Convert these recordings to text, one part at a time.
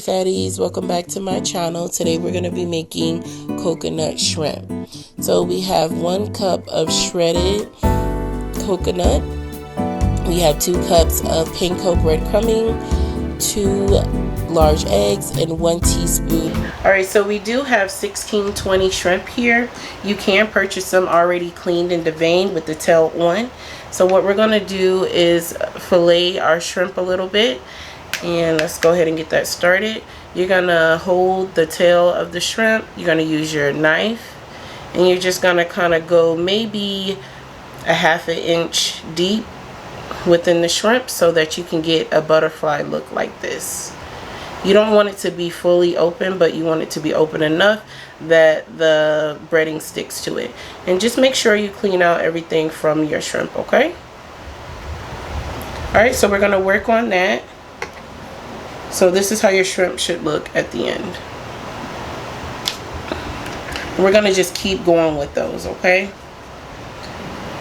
fatties, welcome back to my channel. Today we're going to be making coconut shrimp. So we have 1 cup of shredded coconut. We have 2 cups of panko breadcrumbing, 2 large eggs, and 1 teaspoon. Alright, so we do have 1620 shrimp here. You can purchase them already cleaned and deveined with the tail on. So what we're going to do is fillet our shrimp a little bit. And let's go ahead and get that started. You're going to hold the tail of the shrimp. You're going to use your knife. And you're just going to kind of go maybe a 1/2 inch deep within the shrimp so that you can get a butterfly look like this. You don't want it to be fully open, but you want it to be open enough that the breading sticks to it. And just make sure you clean out everything from your shrimp, okay? Alright, so we're going to work on that. So this is how your shrimp should look at the end. We're going to just keep going with those, okay?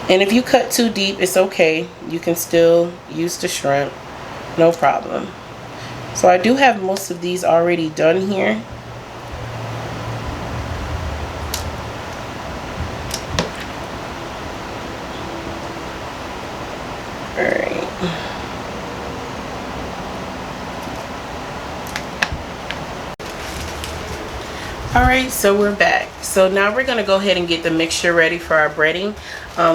And if you cut too deep, it's okay. You can still use the shrimp. No problem. So I do have most of these already done here. Alright. Alright, so we're back. So now we're going to go ahead and get the mixture ready for our breading.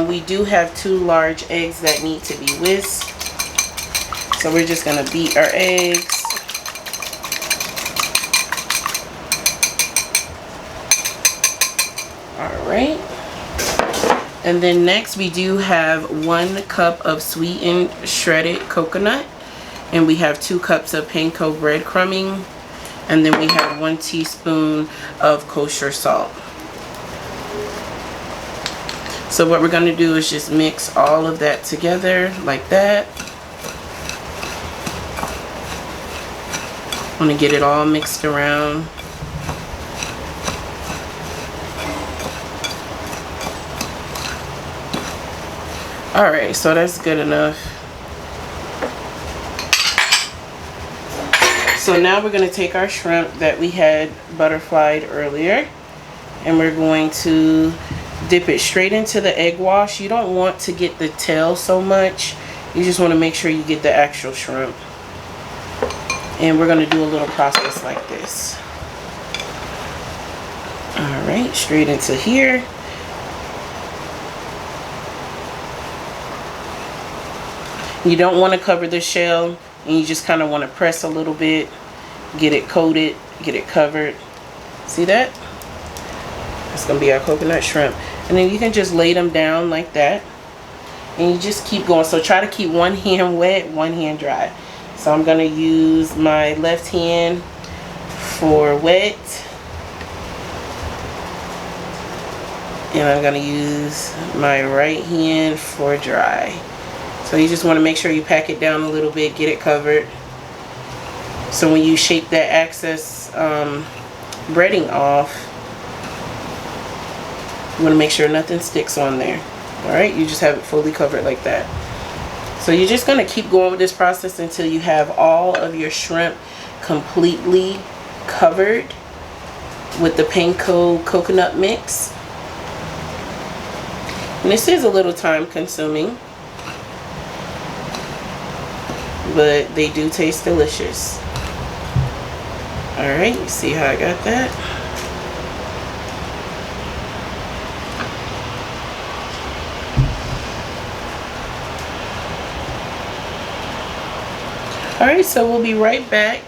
We do have 2 large eggs that need to be whisked. So we're just going to beat our eggs. Alright. And then next we do have 1 cup of sweetened shredded coconut. And we have 2 cups of panko breadcrumbing. And then we have 1 teaspoon of kosher salt. So what we're going to do is just mix all of that together like that. I want to get it all mixed around. Alright, so that's good enough. So now we're going to take our shrimp that we had butterflied earlier, and we're going to dip it straight into the egg wash. You don't want to get the tail so much. You just want to make sure you get the actual shrimp. And we're going to do a little process like this. Alright, straight into here. You don't want to cover the shell, and you just kind of want to press a little bit, get it coated, get it covered. See that? That's going to be our coconut shrimp. And then you can just lay them down like that, and you just keep going. So try to keep one hand wet, one hand dry. So I'm going to use my left hand for wet, and I'm going to use my right hand for dry. So you just want to make sure you pack it down a little bit, get it covered. So when you shake that excess breading off, you want to make sure nothing sticks on there. Alright, you just have it fully covered like that. So you're just going to keep going with this process until you have all of your shrimp completely covered with the panko coconut mix. And this is a little time consuming, but they do taste delicious. Alright, you see how I got that? Alright, so we'll be right back.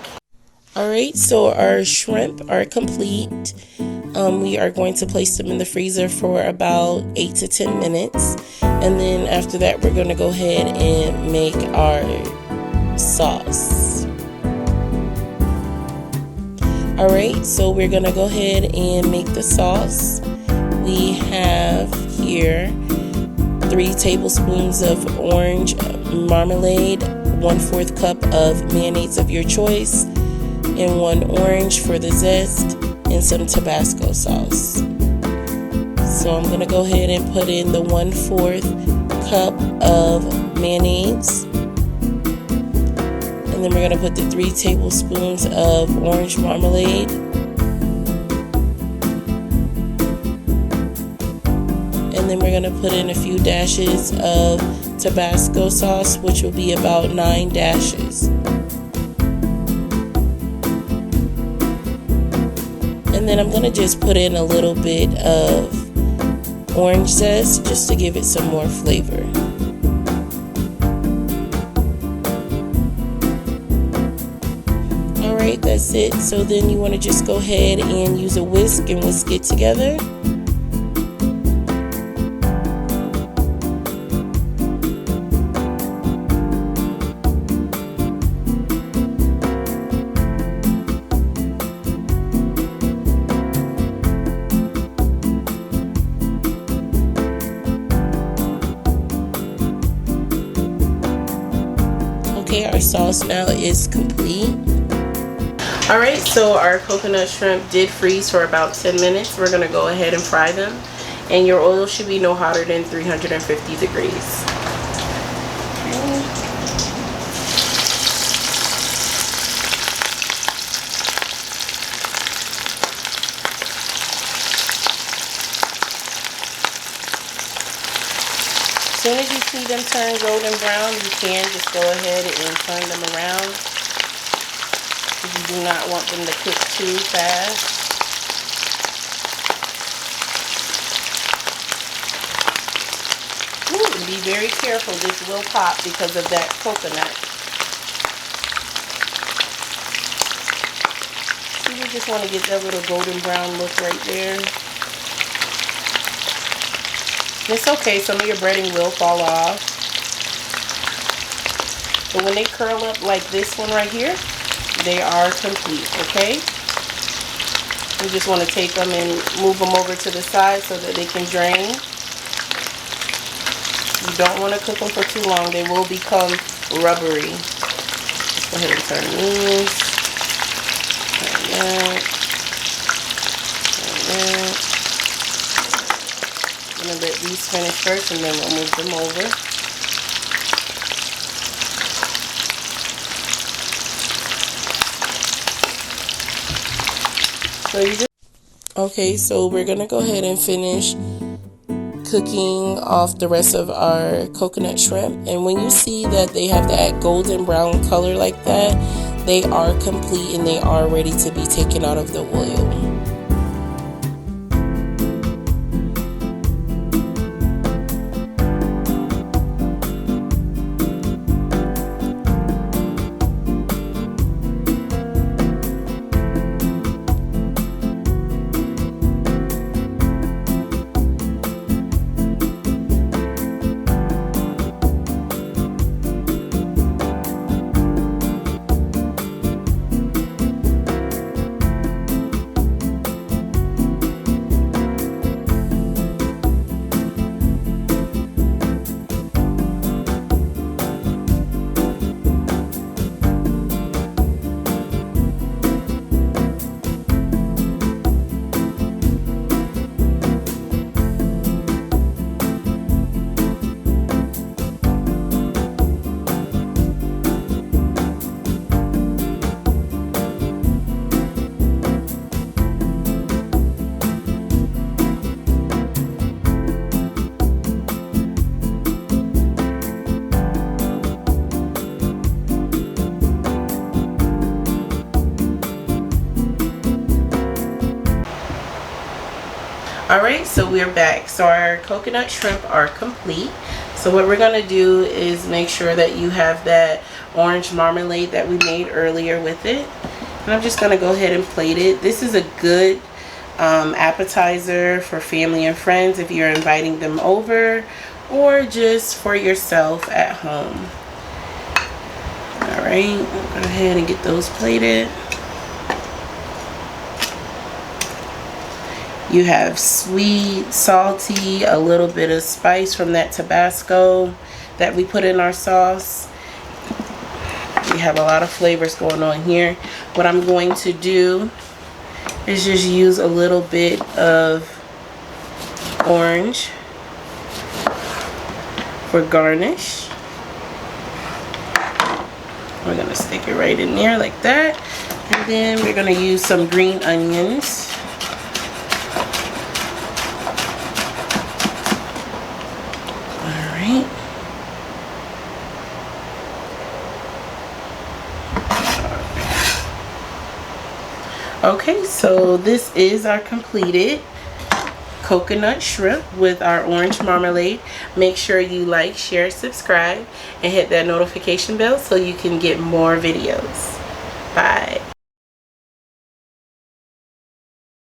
Alright, so our shrimp are complete. We are going to place them in the freezer for about 8 to 10 minutes. And then after that, we're going to go ahead and make our sauce. Alright, so we're going to go ahead and make the sauce. We have here 3 tablespoons of orange marmalade, 1/4 cup of mayonnaise of your choice, and 1 orange for the zest, and some Tabasco sauce. So I'm going to go ahead and put in the 1/4 cup of mayonnaise. And And then we're going to put the 3 tablespoons of orange marmalade. And then we're going to put in a few dashes of Tabasco sauce, which will be about 9 dashes. And then I'm going to just put in a little bit of orange zest just to give it some more flavor. Alright, that's it. So then you want to just go ahead and use a whisk and whisk it together. Okay, our sauce now is complete. Alright, so our coconut shrimp did freeze for about 10 minutes. We're going to go ahead and fry them. And your oil should be no hotter than 350 degrees. As soon as you see them turn golden brown, you can just go ahead and turn them around. You do not want them to cook too fast. Ooh, and be very careful, this will pop because of that coconut. See, we just want to get that little golden brown look right there. It's okay, some of your breading will fall off. But when they curl up like this one right here, they are complete, okay? You just want to take them and move them over to the side so that they can drain. You don't want to cook them for too long. They will become rubbery. Let's go ahead and turn these. Turn that. Turn that. I'm going to let these finish first and then we'll move them over. So you just okay, so we're going to go ahead and finish cooking off the rest of our coconut shrimp. And when you see that they have that golden brown color like that, they are complete and they are ready to be taken out of the oil. Alright, so we're back. So our coconut shrimp are complete. So what we're going to do is make sure that you have that orange marmalade that we made earlier with it. And I'm just going to go ahead and plate it. This is a good appetizer for family and friends if you're inviting them over or just for yourself at home. Alright, go ahead and get those plated. You have sweet, salty, a little bit of spice from that Tabasco that we put in our sauce. We have a lot of flavors going on here. What I'm going to do is just use a little bit of orange for garnish. We're gonna stick it right in there like that. And then we're gonna use some green onions. Alright. Okay, so this is our completed coconut shrimp with our orange marmalade. Make sure you like, share, subscribe, and hit that notification bell so you can get more videos. Bye.